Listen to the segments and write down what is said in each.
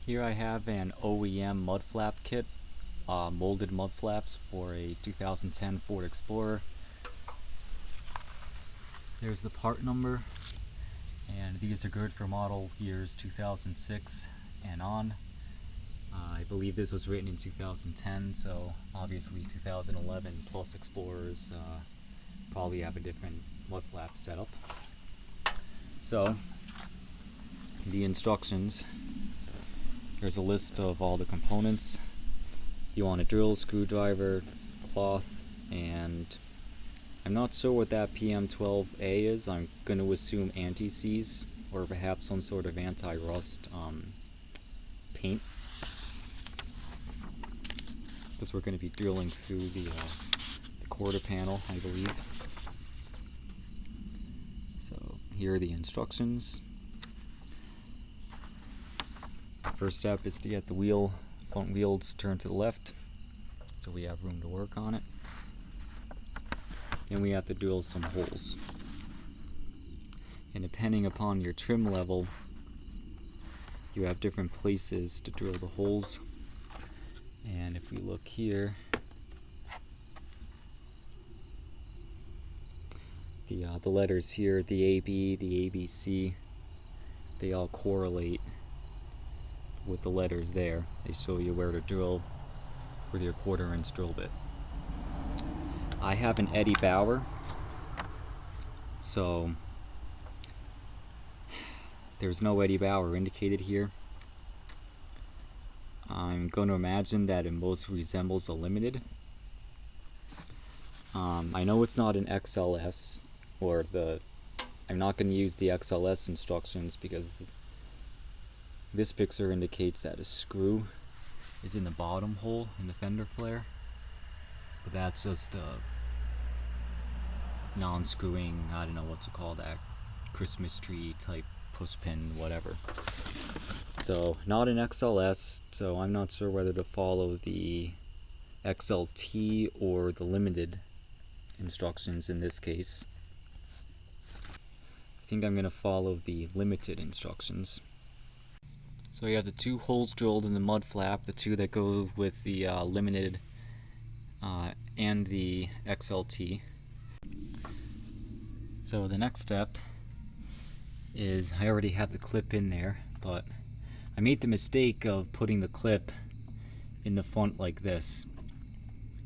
Here I have an OEM mudflap kit, molded mudflaps for a 2010 Ford Explorer. There's the part number, and these are good for model years 2006 and on. I believe this was written in 2010, so obviously 2011 plus Explorers probably have a different mudflap setup. So, the instructions. There's a list of all the components. You want a drill, screwdriver, cloth, and I'm not sure what that PM12A is. I'm going to assume anti-seize or perhaps some sort of anti-rust paint, because we're going to be drilling through the quarter panel, I believe. So here are the instructions. First step is to get the front wheels turned to the left, so we have room to work on it. And we have to drill some holes. And depending upon your trim level, you have different places to drill the holes. And if we look here, the letters here, the AB, the ABC, they all correlate with the letters there. They show you where to drill with your 1/4 inch drill bit. I have an Eddie Bauer, so there's no Eddie Bauer indicated here. I'm going to imagine that it most resembles a limited. I know it's not an XLS, or I'm not going to use the XLS instructions because this picture indicates that a screw is in the bottom hole in the fender flare, but that's just a non-screwing, I don't know what to call that, Christmas tree type push pin, whatever. So not an XLS, so I'm not sure whether to follow the XLT or the limited instructions in this case. I think I'm going to follow the limited instructions. So you have the 2 holes drilled in the mud flap, the 2 that go with the limited and the XLT. So the next step is, I already have the clip in there, but I made the mistake of putting the clip in the front like this,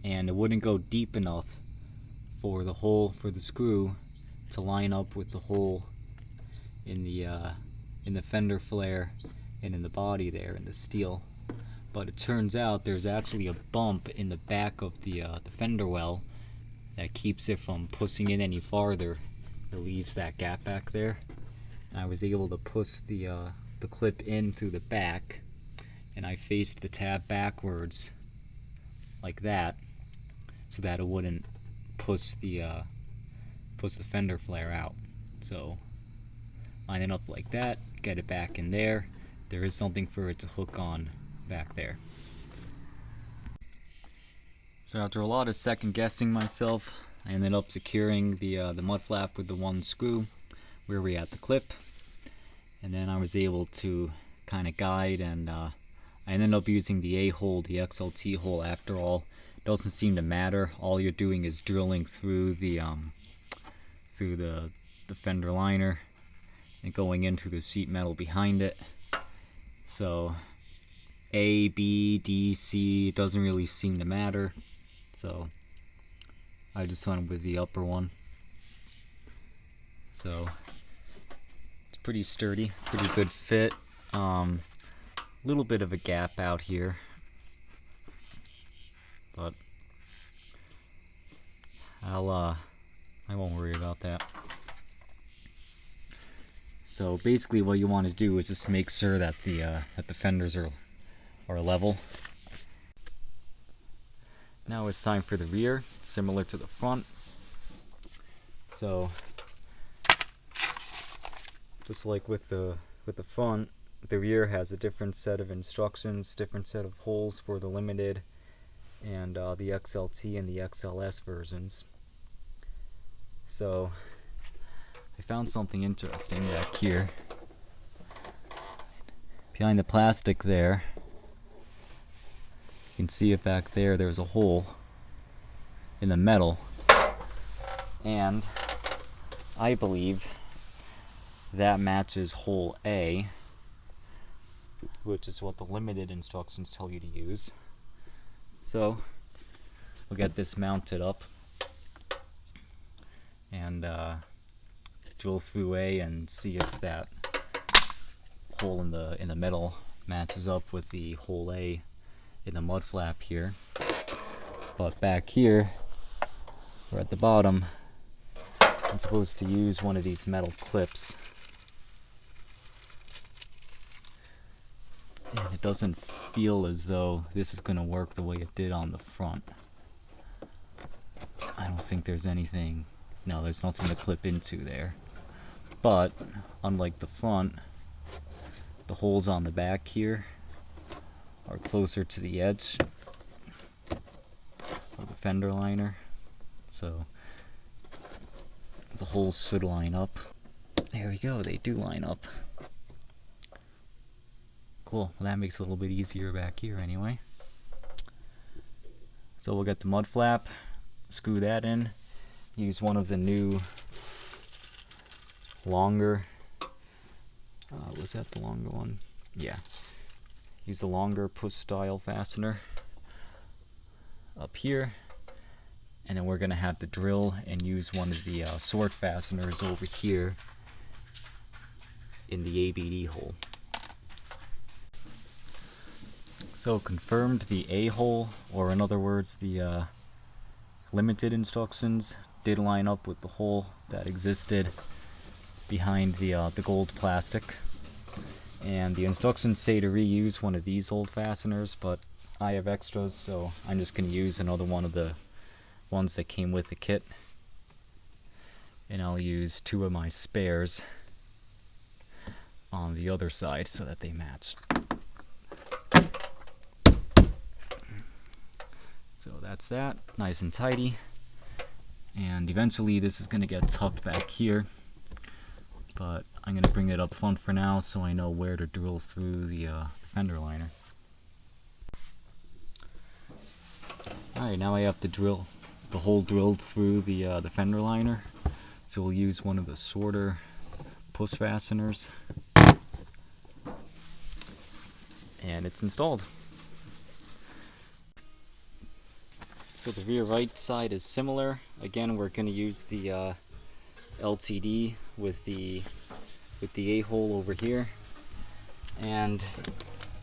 and it wouldn't go deep enough for the hole for the screw to line up with the hole in the fender flare and in the body there in the steel. But it turns out there's actually a bump in the back of the fender well that keeps it from pushing in any farther. It leaves that gap back there. And I was able to push the clip into the back, and I faced the tab backwards like that so that it wouldn't push the fender flare out. So line it up like that, get it back in there. There is something for it to hook on back there. So after a lot of second guessing myself, I ended up securing the mud flap with the 1 screw where we had the clip, and then I was able to kind of guide, and I ended up using the A hole, the XLT hole. After all, it doesn't seem to matter. All you're doing is drilling through the fender liner and going into the sheet metal behind it. So A, B, D, C, it doesn't really seem to matter. So I just went with the upper one. So it's pretty sturdy, pretty good fit. Little bit of a gap out here, but I won't worry about that. So basically what you want to do is just make sure that the fenders are level. Now it's time for the rear, similar to the front. So just like with the front, the rear has a different set of instructions, different set of holes for the limited and the XLT and the XLS versions. So I found something interesting back here. behind the plastic there, you can see it back there, there's a hole in the metal, and I believe that matches hole A, which is what the limited instructions tell you to use. So we'll get this mounted up and drill through A and see if that hole in the metal matches up with the hole A in the mud flap here. But back here, or at the bottom, I'm supposed to use one of these metal clips. And it doesn't feel as though this is going to work the way it did on the front. I don't think there's anything, no, there's nothing to clip into there. But, unlike the front, the holes on the back here are closer to the edge of the fender liner. So, the holes should line up. There we go, they do line up. Cool, well that makes it a little bit easier back here anyway. So we'll get the mud flap, screw that in, use one of the new longer, was that the longer one? Yeah. Use the longer push style fastener up here, and then we're going to have to drill and use one of the sword fasteners over here in the ABD hole. So confirmed, the A hole, or in other words the limited instructions, did line up with the hole that existed behind the gold plastic. And the instructions say to reuse one of these old fasteners, but I have extras, so I'm just going to use another one of the ones that came with the kit. And I'll use two of my spares on the other side so that they match. So that's that, nice and tidy. And eventually this is going to get tucked back here, but I'm going to bring it up front for now so I know where to drill through the fender liner. Alright, now I have to drill the hole drilled through the fender liner. So we'll use one of the shorter push fasteners. And it's installed. So the rear right side is similar. Again, we're going to use the LTD with the A-hole over here. And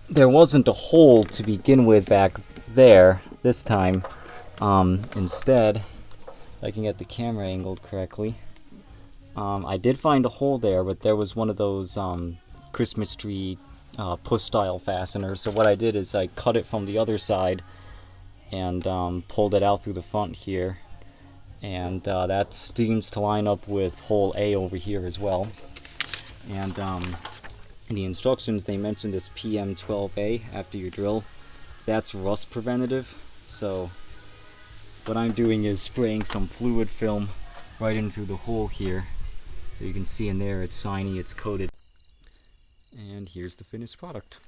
there wasn't a hole to begin with back there this time. Instead, if I can get the camera angled correctly, I did find a hole there, but there was one of those Christmas tree push style fasteners. So what I did is I cut it from the other side and pulled it out through the front here, and that seems to line up with hole A over here as well. And in the instructions they mentioned this PM12A after you drill. That's rust preventative, so what I'm doing is spraying some fluid film right into the hole here, so you can see in there it's shiny, it's coated, and here's the finished product.